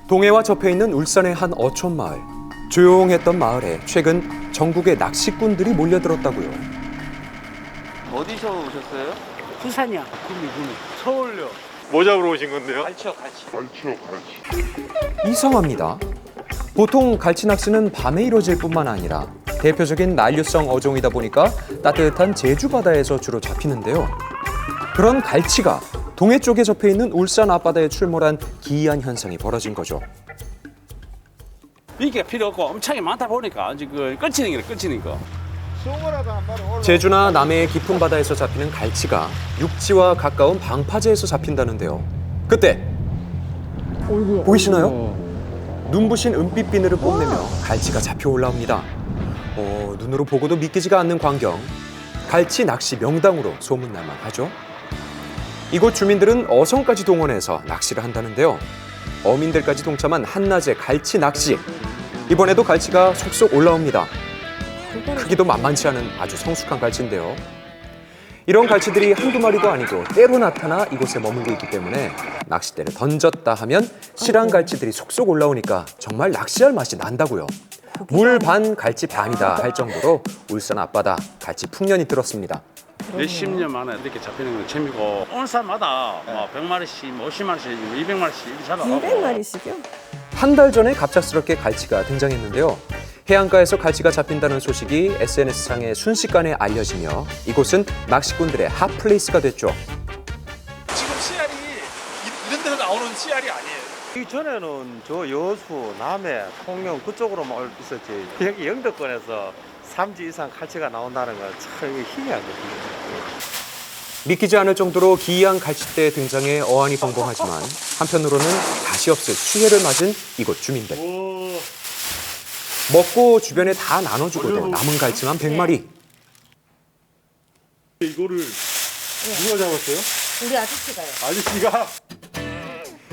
동해와 접해 있는 울산의 한 어촌 마을. 조용했던 마을에 최근 전국의 낚시꾼들이 몰려들었다고요. 어디서 오셨어요? 부산이요. 서울요. 뭐 잡으러 오신 건데요? 갈치요, 갈치. 이상합니다. 보통 갈치 낚시는 밤에 이루어질 뿐만 아니라 대표적인 난류성 어종이다 보니까 따뜻한 제주 바다에서 주로 잡히는데요. 그런 갈치가 동해 쪽에 접해 있는 울산 앞바다에 출몰한 기이한 현상이 벌어진 거죠. 미끼가 필요 없고 엄청나게 많다 보니까 지금 끊치는 거. 제주나 남해의 깊은 바다에서 잡히는 갈치가 육지와 가까운 방파제에서 잡힌다는데요. 그때 보이시나요? 눈부신 은빛 비늘을 뽐내며 갈치가 잡혀 올라옵니다. 눈으로 보고도 믿기지가 않는 광경. 갈치 낚시 명당으로 소문날만 하죠. 이곳 주민들은 어선까지 동원해서 낚시를 한다는데요. 어민들까지 동참한 한낮의 갈치 낚시. 이번에도 갈치가 속속 올라옵니다. 크기도 만만치 않은 아주 성숙한 갈치인데요. 이런 갈치들이 한두 마리도 아니고 때로 나타나 이곳에 머물고 있기 때문에 낚싯대를 던졌다 하면 실한 갈치들이 속속 올라오니까 정말 낚시할 맛이 난다고요. 물 반 갈치 반이다 할 정도로 울산 앞바다 갈치 풍년이 들었습니다. 몇십 년 만에 이렇게 잡히는 건 재미고 오는 사람마다 100마리씩, 50마리씩, 200마리씩 이렇게 잡아가고 200마리씩이요? 한 달 전에 갑작스럽게 갈치가 등장했는데요. 해안가에서 갈치가 잡힌다는 소식이 SNS상에 순식간에 알려지며 이곳은 낚시꾼들의 핫플레이스가 됐죠. 지금 씨알이 이런 데서 나오는 씨알이 아니에요. 이전에는 저 여수, 남해, 통영 그쪽으로만 있었지. 여기 영덕권에서 3주 이상 갈치가 나온다는 건 참 희미하거든요. 믿기지 않을 정도로 기이한 갈치대의 등장에 어안이 벙벙하지만 한편으로는 다시 없을 수해를 맞은 이곳 주민들. 먹고 주변에 다 나눠주고도 남은 갈치만 100마리. 이거를 누가 잡았어요? 우리 아저씨가요. 아저씨가?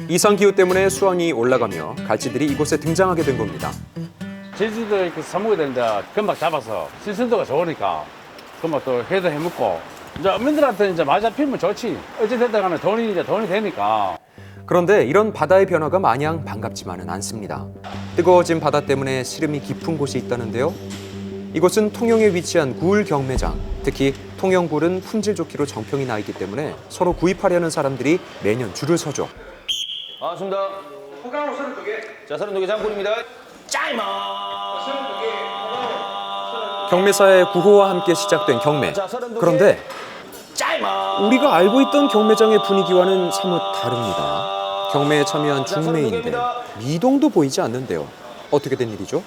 이상기후 때문에 수온이 올라가며 갈치들이 이곳에 등장하게 된 겁니다. 제주도에 그 사먹게 되는데 금방 잡아서 신선도가 좋으니까 금방 또 회도 해먹고 이제 어민들한테 이제 많이 잡히면 좋지. 어쨌든 간에 돈이 되니까. 그런데 이런 바다의 변화가 마냥 반갑지만은 않습니다. 뜨거워진 바다 때문에 시름이 깊은 곳이 있다는데요. 이곳은 통영에 위치한 굴 경매장. 특히 통영굴은 품질 좋기로 정평이 나 있기 때문에 서로 구입하려는 사람들이 매년 줄을 서죠. 반갑습니다. 호강으로 32개. 자, 32개 장군입니다. 짜이마! 경매사의 구호와 함께 시작된 경매. 그런데 짜이마! 우리가 알고 있던 경매장의 분위기와는 사뭇 다릅니다. 경매에 참여한 중매인들, 미동도 보이지 않는데요. 어떻게 된 일이죠?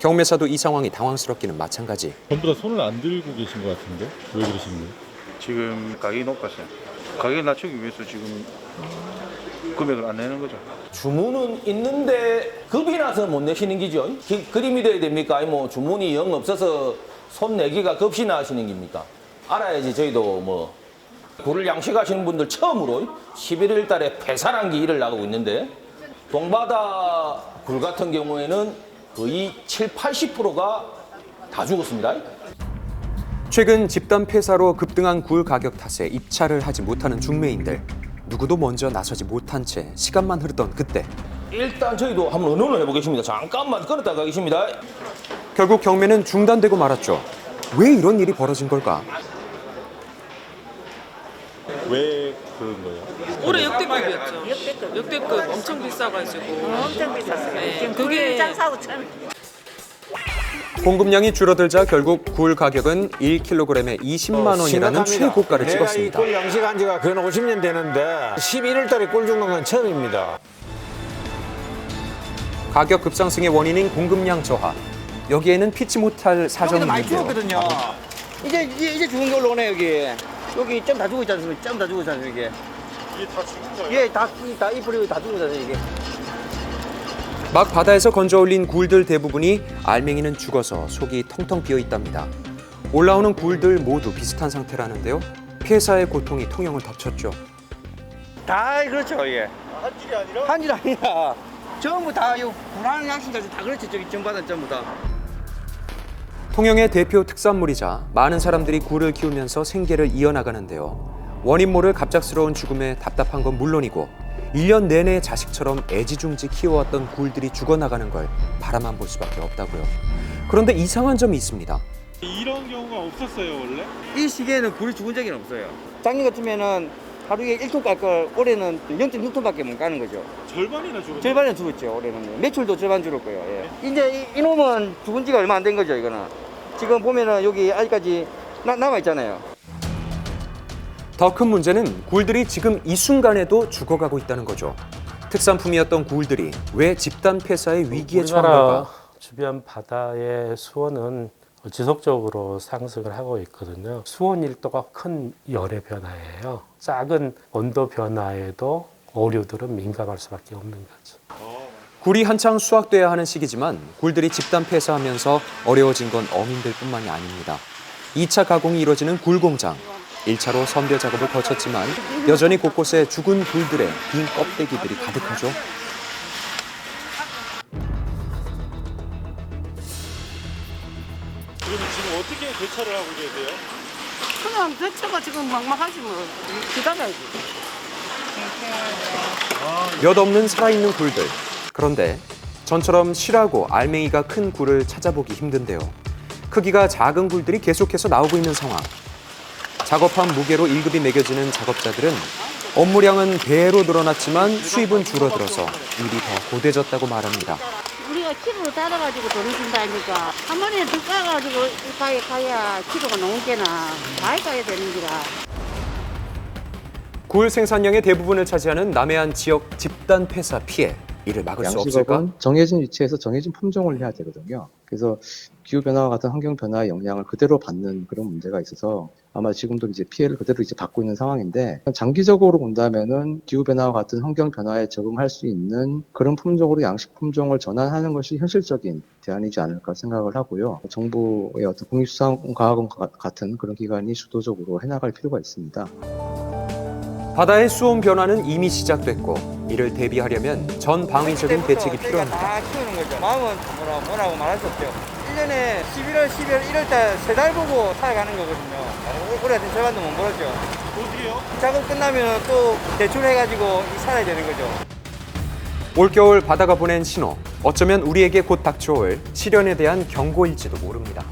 경매사도 이 상황이 당황스럽기는 마찬가지. 전부 다 손을 안 들고 계신 것 같은데 왜 그러시는 거예요? 지금 가격이 높았어요. 가격을 낮추기 위해서 지금 금액을 안 내는 거죠. 주문은 있는데 겁이 나서 못 내시는 기죠? 그림이 돼야 됩니까? 아니 뭐 주문이 영 없어서 손 내기가 겁이 나시는 겁니까? 알아야지 저희도 뭐 굴을 양식하시는 분들 처음으로 11월 달에 폐사란기 일을 나가고 있는데 동바다 굴 같은 경우에는 거의 70~80%가 다 죽었습니다. 최근 집단 폐사로 급등한 굴 가격 탓에 입찰을 하지 못하는 중매인들. 누구도 먼저 나서지 못한 채 시간만 흐르던 그때 일단 저희도 한번 의논을 해보겠습니다. 잠깐만 끊었다 가겠습니다. 결국 경매는 중단되고 말았죠. 왜 이런 일이 벌어진 걸까? 왜 그런 거예요? 올해 역대급이었죠. 역대급 엄청 비싸가지고. 엄청 비쌌어요. 네, 지금 그게- 굴장 사고 참. 공급량이 줄어들자 결국 굴 가격은 1kg에 20만 원이라는 최고가를 찍었습니다. 꿀 양식한 지가 거의 50년 되는데 11월 달에 꿀 죽는 건 처음입니다. 가격 급상승의 원인인 공급량 저하. 여기에는 피치 못할 사정이 많이 있는데요. 죽었거든요. 이제 죽은 게 올라오네 여기. 여기 점 다 죽어 있지 않습니까? 점 다 죽어 있지 않습니까? 이게. 이게 다 죽은 거예요? 예, 다 이쁘리고 다 죽어 있잖아요 이게. 막 바다에서 건져 올린 굴들 대부분이 알맹이는 죽어서 속이 텅텅 비어 있답니다. 올라오는 굴들 모두 비슷한 상태라는데요. 폐사의 고통이 통영을 덮쳤죠. 다 그렇죠 이게. 한 줄이 아니라? 한줄 아니라 전부 다요 불안 양식까지 다 그렇죠 저기 전바다 전부 다. 통영의 대표 특산물이자 많은 사람들이 굴을 키우면서 생계를 이어나가는데요. 원인 모를 갑작스러운 죽음에 답답한 건 물론이고 1년 내내 자식처럼 애지중지 키워왔던 굴들이 죽어나가는 걸 바라만 볼 수밖에 없다고요. 그런데 이상한 점이 있습니다. 이런 경우가 없었어요 원래? 이 시기에는 굴이 죽은 적이 없어요. 작년 같으면은 하루에 1톤 깔 걸 올해는 0.6톤밖에 못 가는 거죠. 절반이나 죽었어요? 절반은 죽었죠. 올해는 매출도 절반 줄을 거예요. 예. 이제 이놈은 죽은 지가 얼마 안 된 거죠. 이거는 지금 보면은 여기 아직까지 남아 있잖아요. 더 큰 문제는 굴들이 지금 이 순간에도 죽어가고 있다는 거죠. 특산품이었던 굴들이 왜 집단 폐사의 위기에 처한 걸까? 주변 바다의 수온은 지속적으로 상승을 하고 있거든요. 수온 1도가 큰 열의 변화예요. 작은 온도 변화에도 어류들은 민감할 수밖에 없는 거죠. 굴이 한창 수확돼야 하는 시기지만 굴들이 집단 폐사하면서 어려워진 건 어민들뿐만이 아닙니다. 2차 가공이 이뤄지는 굴 공장. 1차로 선별 작업을 거쳤지만 여전히 곳곳에 죽은 굴들의 빈 껍데기들이 가득하죠. 그럼 지금 어떻게 대처를 하고 계세요? 그냥 대처가 지금 막막하지 뭐. 기다려야지. 몇 없는 살아있는 굴들. 그런데 전처럼 실하고 알맹이가 큰 굴을 찾아보기 힘든데요. 크기가 작은 굴들이 계속해서 나오고 있는 상황. 작업한 무게로 1급이 매겨지는 작업자들은 업무량은 배로 늘어났지만 수입은 줄어들어서 일이 더 고돼졌다고 말합니다. 우리가 키로로 따라가지고 돈을 준다니까. 한 마리에 더 까가지고 가야 키로가 넘게나 많이 까야 되는 기라. 굴 생산량의 대부분을 차지하는 남해안 지역 집단 폐사 피해. 이를 막을 수 없을까? 양식업은 정해진 위치에서 정해진 품종을 해야 되거든요. 그래서 기후변화와 같은 환경변화의 영향을 그대로 받는 그런 문제가 있어서 아마 지금도 이제 피해를 그대로 이제 받고 있는 상황인데 장기적으로 본다면은 기후변화와 같은 환경변화에 적응할 수 있는 그런 품종으로 양식 품종을 전환하는 것이 현실적인 대안이지 않을까 생각을 하고요. 정부의 어떤 국립수산과학원 같은 그런 기관이 주도적으로 해나갈 필요가 있습니다. 바다의 수온 변화는 이미 시작됐고 이를 대비하려면 전 방위적인 대책이 필요합니다. 다 키우는 거죠. 마음은 뭐라고 말할 수 없죠. 1년에 11월, 12월, 1월달 3달 보고 살아가는 거거든요. 올해 같은 절반도 못 벌었죠. 어떻게요? 작업 끝나면 또 대출해가지고 살아야 되는 거죠. 올겨울 바다가 보낸 신호. 어쩌면 우리에게 곧 닥쳐올 시련에 대한 경고일지도 모릅니다.